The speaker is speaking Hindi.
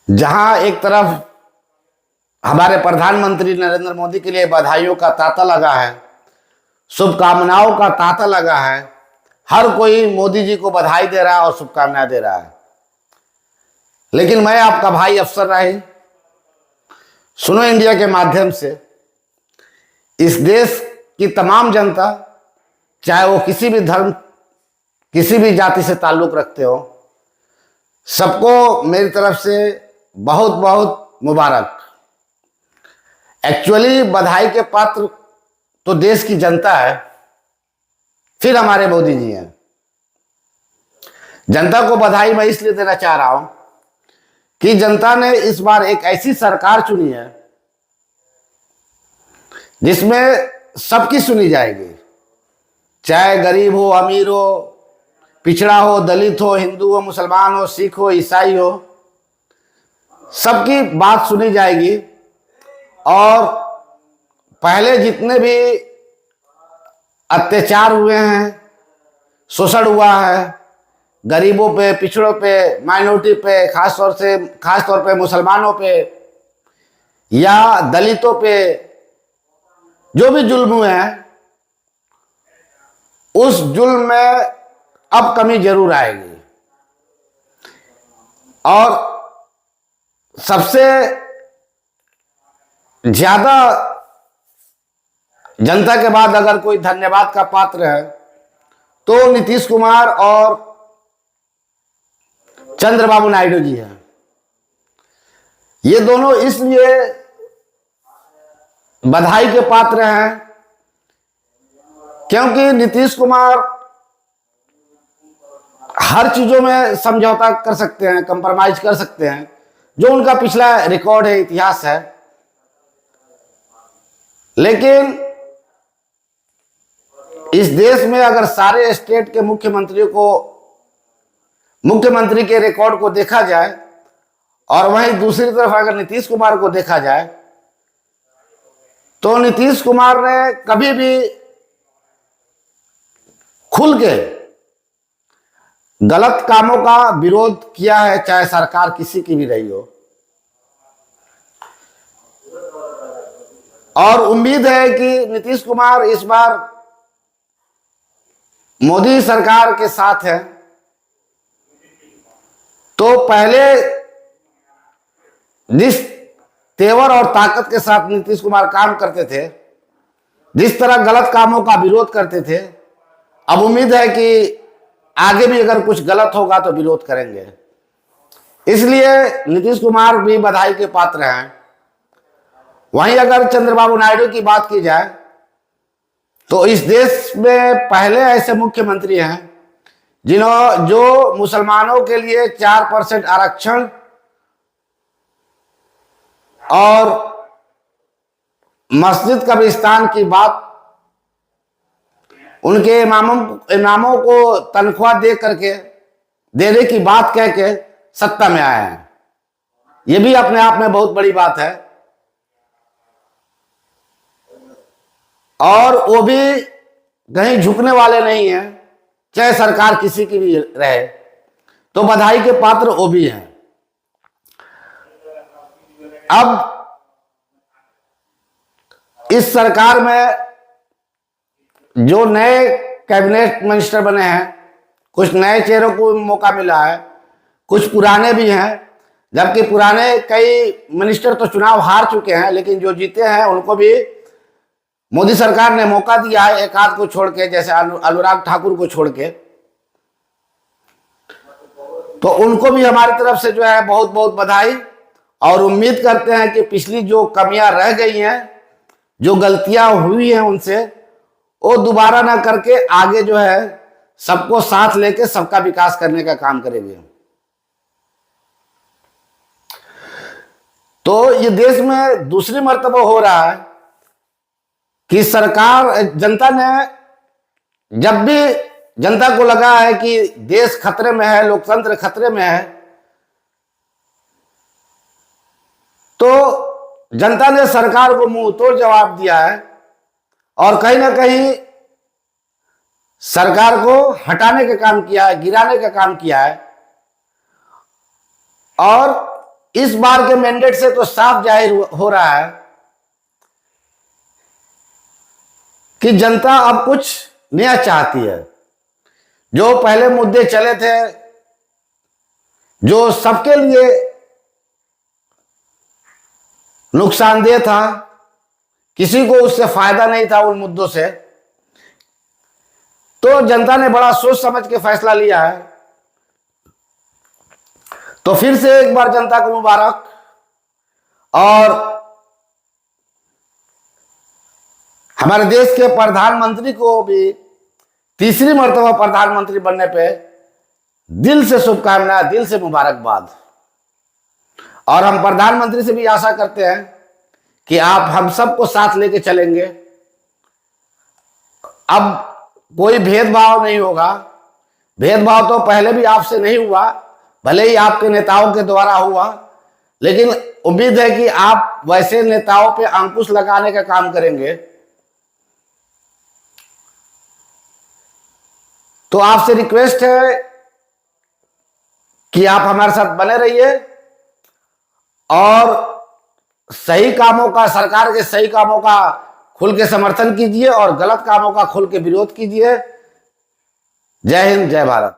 जहां एक तरफ हमारे प्रधानमंत्री नरेंद्र मोदी के लिए बधाइयों का तांता लगा है, शुभकामनाओं का तांता लगा है, हर कोई मोदी जी को बधाई दे रहा है और शुभकामनाएं दे रहा है। लेकिन मैं आपका भाई अफसर राही सुनो इंडिया के माध्यम से इस देश की तमाम जनता, चाहे वो किसी भी धर्म, किसी भी जाति से ताल्लुक रखते हो, सबको मेरी तरफ से बहुत बहुत मुबारक। एक्चुअली बधाई के पात्र तो देश की जनता है, फिर हमारे मोदी जी हैं। जनता को बधाई मैं इसलिए देना चाह रहा हूं कि जनता ने इस बार एक ऐसी सरकार चुनी है जिसमें सबकी सुनी जाएगी, चाहे गरीब हो, अमीर हो, पिछड़ा हो, दलित हो, हिंदू हो, मुसलमान हो, सिख हो, ईसाई हो, सबकी बात सुनी जाएगी। और पहले जितने भी अत्याचार हुए हैं, शोषण हुआ है, गरीबों पे, पिछड़ों पे, माइनॉरिटी पे, खास तौर पे मुसलमानों पे या दलितों पे जो भी जुल्म हुए हैं, उस जुल्म में अब कमी जरूर आएगी। और सबसे ज्यादा जनता के बाद अगर कोई धन्यवाद का पात्र है तो नीतीश कुमार और चंद्रबाबू नायडू जी हैं। ये दोनों इसलिए बधाई के पात्र हैं क्योंकि नीतीश कुमार हर चीजों में समझौता कर सकते हैं, कंप्रोमाइज कर सकते हैं, जो उनका पिछला रिकॉर्ड है, इतिहास है। लेकिन इस देश में अगर सारे स्टेट के मुख्यमंत्री के रिकॉर्ड को देखा जाए और वहीं दूसरी तरफ अगर नीतीश कुमार को देखा जाए तो नीतीश कुमार ने कभी भी खुल के गलत कामों का विरोध किया है, चाहे सरकार किसी की भी रही हो। और उम्मीद है कि नीतीश कुमार इस बार मोदी सरकार के साथ है तो पहले जिस तेवर और ताकत के साथ नीतीश कुमार काम करते थे, जिस तरह गलत कामों का विरोध करते थे, अब उम्मीद है कि आगे भी अगर कुछ गलत होगा तो विरोध करेंगे। इसलिए नीतीश कुमार भी बधाई के पात्र हैं। वहीं अगर चंद्रबाबू नायडू की बात की जाए तो इस देश में पहले ऐसे मुख्यमंत्री हैं जो मुसलमानों के लिए 4% आरक्षण और मस्जिद कब्रिस्तान की बात, उनके इमामों को तनख्वाह दे करके देने की बात कह के सत्ता में आए हैं। यह भी अपने आप में बहुत बड़ी बात है। और वो भी कहीं झुकने वाले नहीं हैं, चाहे सरकार किसी की भी रहे, तो बधाई के पात्र वो भी हैं। अब इस सरकार में जो नए कैबिनेट मिनिस्टर बने हैं, कुछ नए चेहरों को मौका मिला है, कुछ पुराने भी हैं। जबकि पुराने कई मिनिस्टर तो चुनाव हार चुके हैं, लेकिन जो जीते हैं उनको भी मोदी सरकार ने मौका दिया है, एक आध को छोड़ के, जैसे अनुराग ठाकुर को छोड़ के। तो उनको भी हमारी तरफ से जो है बहुत बहुत बधाई। और उम्मीद करते हैं कि पिछली जो कमियां रह गई हैं, जो गलतियां हुई हैं उनसे, वो दोबारा ना करके आगे जो है सबको साथ लेके सबका विकास करने का काम करेंगे। तो ये देश में दूसरी मर्तबा हो रहा है कि जनता ने, जब भी जनता को लगा है कि देश खतरे में है, लोकतंत्र खतरे में है, तो जनता ने सरकार को मुंह तोड़ जवाब दिया है और कहीं ना कहीं सरकार को हटाने का काम किया है, गिराने का काम किया है। और इस बार के मैंडेट से तो साफ जाहिर हो रहा है कि जनता अब कुछ नया चाहती है। जो पहले मुद्दे चले थे, जो सबके लिए नुकसानदेह था, किसी को उससे फायदा नहीं था उन मुद्दों से, तो जनता ने बड़ा सोच समझ के फैसला लिया है। तो फिर से एक बार जनता को मुबारक। और हमारे देश के प्रधानमंत्री को भी तीसरी मर्तबा प्रधानमंत्री बनने पे दिल से शुभकामनाएं, दिल से मुबारकबाद। और हम प्रधानमंत्री से भी आशा करते हैं कि आप हम सबको साथ लेके चलेंगे। अब कोई भेदभाव नहीं होगा। भेदभाव तो पहले भी आपसे नहीं हुआ, भले ही आपके नेताओं के द्वारा हुआ, लेकिन उम्मीद है कि आप वैसे नेताओं पे अंकुश लगाने का काम करेंगे। तो आपसे रिक्वेस्ट है कि आप हमारे साथ बने रहिए और सही कामों का, सरकार के सही कामों का खुल के समर्थन कीजिए और गलत कामों का खुल के विरोध कीजिए। जय हिंद, जय भारत।